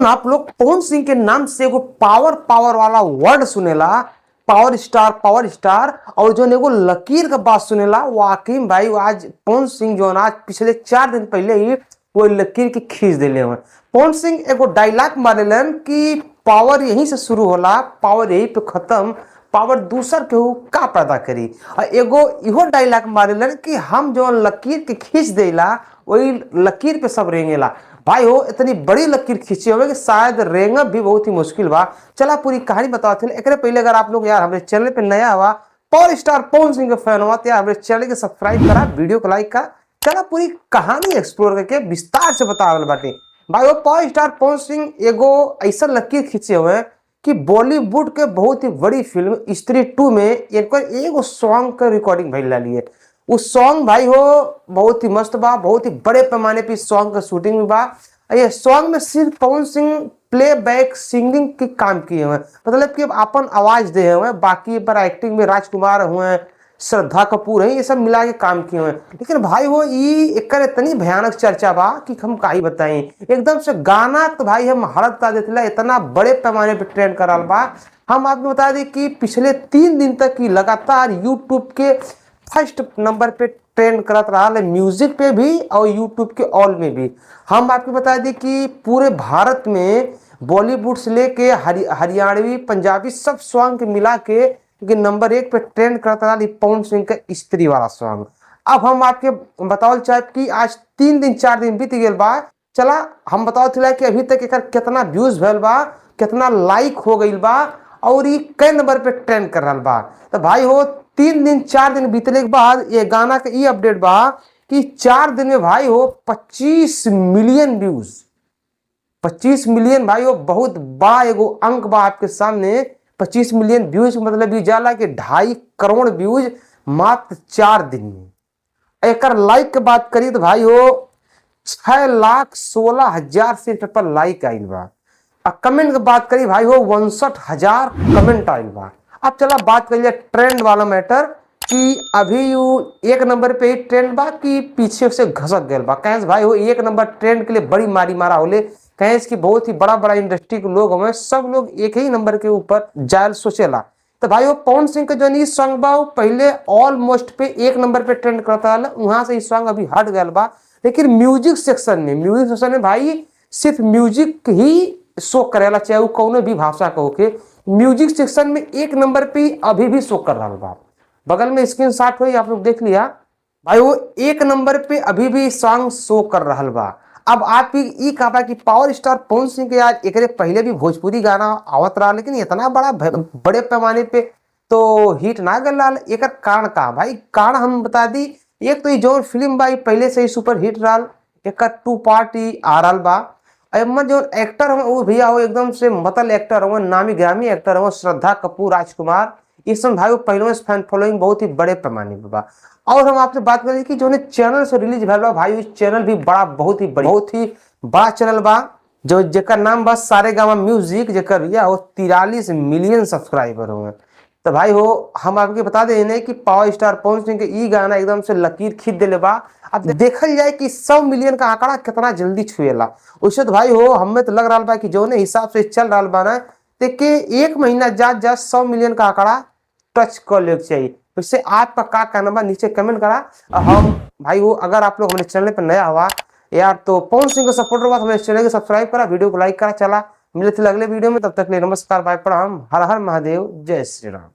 आप लोग पवन सिंह के नाम से एगो पावर पावर वाला वर्ड सुनेला, पावर स्टार, और जो एगो लकीर का बात सुनेला वाकई में भाई आज पवन सिंह जो आज पिछले 4 दिन पहले ही वो लकीर के खींच दिले हुए। पवन सिंह एगो डायलॉग मारेलन कि पावर यहीं से शुरू होला, पावर यहीं पे खत्म, पावर दूसर केहू का पैदा करी। और एगो इहो डायलॉग मारेलन कि हम जो लकीर के खींच देला वही लकीर पे सब रेंगेला। भाई हो इतनी बड़ी लकीर खींची हो कि शायद रेंगब भी बहुत ही मुश्किल बा। चला पूरी कहानी बताते हैं। एक पहले अगर आप लोग यार हमारे चैनल पे नया हुआ, पावर स्टार पवन सिंह के फैन हुआ, तो यार हमारे चैनल के सब्सक्राइब करा, वीडियो को लाइक करा। चला पूरी कहानी एक्सप्लोर करके विस्तार से बतावल बाटे। भाई वो पावर स्टार पवन सिंह एगो ऐसा लकीर खींचे हुए कि बॉलीवुड के बहुत ही बड़ी फिल्म स्त्री 2 में एगो सॉन्ग का रिकॉर्डिंग भइल रही। उस सॉन्ग भाई हो बहुत ही मस्त बा, बहुत ही बड़े पैमाने पे सॉन्ग का शूटिंग भी बा। ये सॉन्ग में सिर्फ Pawan Singh play bank singing के काम किए हुए, मतलब कि अपन आवाज दे हुए, बाकी पर एक्टिंग में राजकुमार हुए, श्रद्धा कपूर है, ये सब मिला के काम किए हुए। लेकिन भाई वो एक इतनी भयानक चर्चा बा कि हम का ही बताएं। एकदम से गाना तो भाई हम हड़क कर देते, इतना बड़े पैमाने पे ट्रेंड कराल बा। हम आपको बता दें कि पिछले 3 दिन तक की लगातार यूट्यूब के फर्स्ट नंबर पे ट्रेंड करत रहा है, म्यूजिक पे भी और यूट्यूब के ऑल में भी। हम आपको बता दें कि पूरे भारत में बॉलीवुड से लेके हरियाणवी पंजाबी सब सॉन्ग के मिला के नंबर 1 पे ट्रेंड करता रहा पवन सिंह का स्त्री वाला सॉन्ग। अब हम आपके बताओ चाहे कि आज 3 दिन 4 दिन बीत गए बा। चला हम बताओ चला कि अभी तक एक कितना व्यूज भैल बा, कितना लाइक हो गई बा, और ये कई नंबर पे ट्रेंड कर रहा बा। तो भाई हो 3 दिन 4 दिन बीतने के बाद ये गाना का ये अपडेट बा कि 4 दिन में भाई हो 25 मिलियन व्यूज। 25 मिलियन भाई हो बहुत बड़ा एगो अंक बा आपके सामने। 25 मिलियन व्यूज मतलब ये जाला कि 2.5 करोड़ व्यूज मात्र 4 दिन में। एक लाइक की बात करी तो भाई हो 6,16,000 से पर लाइक आइल बा। कमेंट की बात करी भाई हो 59,000 कमेंट आइल बा। अब चला बात करिए ट्रेंड वाला मैटर कि अभी you 1 number Pay he trend बा कि पीछे से घसक गए बा। कहें भाई हो 1 नंबर ट्रेंड के लिए बड़ी मारी मारा होले, कहें कि बहुत ही बड़ा बड़ा इंडस्ट्री के लोग हमें सब लोग एक ही नंबर के ऊपर जायल सोचेला। तो भाई वो पवन सिंह का जो सॉन्ग बा पहले ऑलमोस्ट पे 1 नंबर पे ट्रेंड करता है, वहां से सॉन्ग अभी हट गया बा। लेकिन म्यूजिक सेक्शन में भाई सिर्फ म्यूजिक ही शो करेला, चाहे वो कौनो भी भाषा का होके, म्यूजिक सेक्शन में 1 नंबर पे अभी भी शो कर रहा बा। बगल में स्क्रीन शॉट हुई आप लोग देख लिया भाई, वो 1 नंबर पे अभी भी सॉन्ग शो कर रहा बा। अब आप ये कहा कि पावर स्टार पवन सिंह के आज एक पहले भी भोजपुरी गाना आवत रहा, लेकिन इतना बड़े पैमाने पे तो हिट ना कर रहा। एक कारण का भाई, कारण हम बता दी। एक तो जो फिल्म बा पहले से ही सुपर हिट रहा, एक 2 पार्ट आ रहा बा। जो एक्टर हो वो भैया हो एकदम से मतल एक्टर हो, नामी ग्रामी एक्टर हो, श्रद्धा कपूर, राजकुमार, ये सब भाई पहले से फैन फॉलोइंग बहुत ही बड़े पैमाने पे बा। और हम आपसे बात करें कि जो चैनल से रिलीज भैल बा भाई, उस चैनल भी बहुत ही बड़ा चैनल बा, जो जेकर नाम बा सारेगामा म्यूजिक, जेकर भैया हो 43 मिलियन सब्सक्राइबर हो। तो भाई हो हम आपके बता दें कि पावर स्टार पवन सिंह के ई गाना एकदम से लकीर खींच दिले बा। अब देखल जाए कि 100 मिलियन का आंकड़ा कितना जल्दी छुएला। उससे तो भाई हो हमें तो लग रहा बा कि जो हिसाब से चल रहा बा ना, देखिए 1 महीना जा 100 मिलियन का आंकड़ा टच कर ले चाहिए। इससे आपका का कहना बा नीचे कमेंट करा। हम भाई हो अगर आप लोग हमारे चैनल पर नया हुआ यार तो पवन सिंह का सपोर्टर हुआ, हमारे चैनल को सब्सक्राइब करा, वीडियो को लाइक करा। चला मिले थे अगले वीडियो में, तब तक ले नमस्कार, बाय प्रणाम, हर हर महादेव, जय श्री राम।